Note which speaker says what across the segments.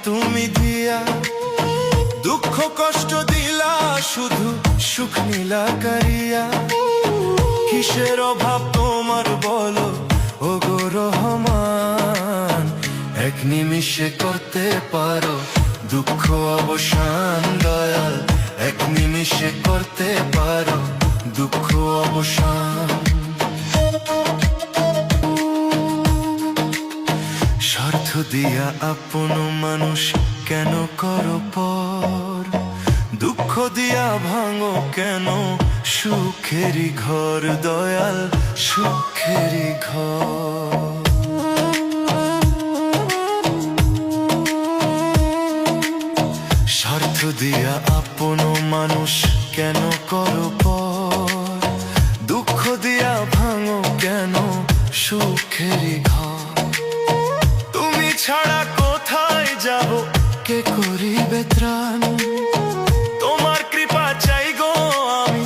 Speaker 1: তুমি দিয়া, দুঃখ কষ্ট দিলা শুধু সুখ নীলা কারিয়া। কিসের অভাব তোমার বলো ওগো রহমান, এক নিমিষে করতে পারো দুঃখ অবসান দয়াল, এক নিমিষে করতে পারো দুঃখ অবসান। স্বার্থ দিয়া আপন মানুষ কেন করো পর, দুঃখ দিয়া ভাঙো কেন সুখেরই ঘর দয়াল, সুখেরই ঘর। স্বার্থ দিয়া আপন মানুষ কেন করো পর, দুঃখ দিয়া ভাঙো কেন সুখেরই ঘর। তুমি ছাড়া কোথায় যাব, কে করিবে ত্রাণ, তোমার কৃপা চাই গো আমি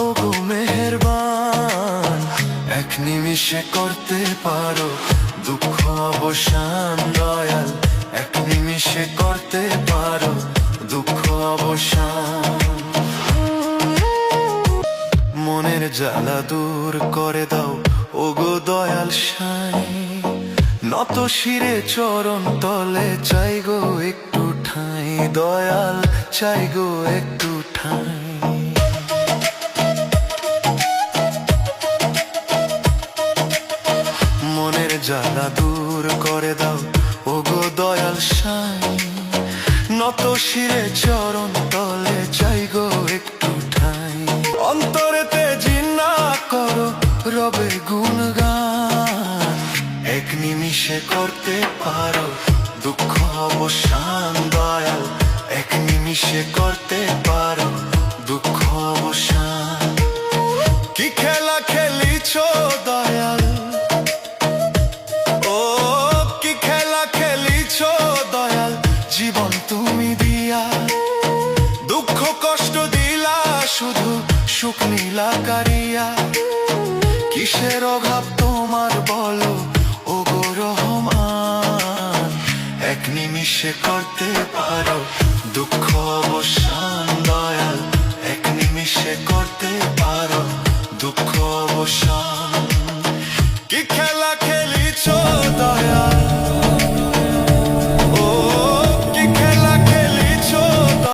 Speaker 1: ওগো মেহেরবান। এক নিমিষে করতে পারো দুঃখ অবসান দয়াল, এক নিমিষে করতে পারো দুঃখ অবসান। মনের জ্বালা দূর করে দাও ওগো দয়াল সাই, নত শিরে চরণ তলে চাই গো একটু ঠাঁই দয়াল, চাই গো একটু ঠাঁই। মনের জ্বালা দূর করে দাও ওগো দয়াল সাই, নত শিরে চরণ তলে চাই গো একটু ঠাঁই। অন্তরেতে জিন্না করো রবে গুণগান, এক নিমিষে করতে পারো দুঃখ অবসান দয়াল, এক নিমিষে করতে পারো দুঃখ অবসান। কি খেলা খেলিছ দয়াল, ও কি খেলা খেলিছ দয়াল, জীবন তুমি দিয়া, দুঃখ কষ্ট দিলা শুধু সুখ নীলা কারিয়া। কিসের অভাব তোমার বলো ওগো রহমান, এক নিমিষে করতে পারো দুঃখ অবসান।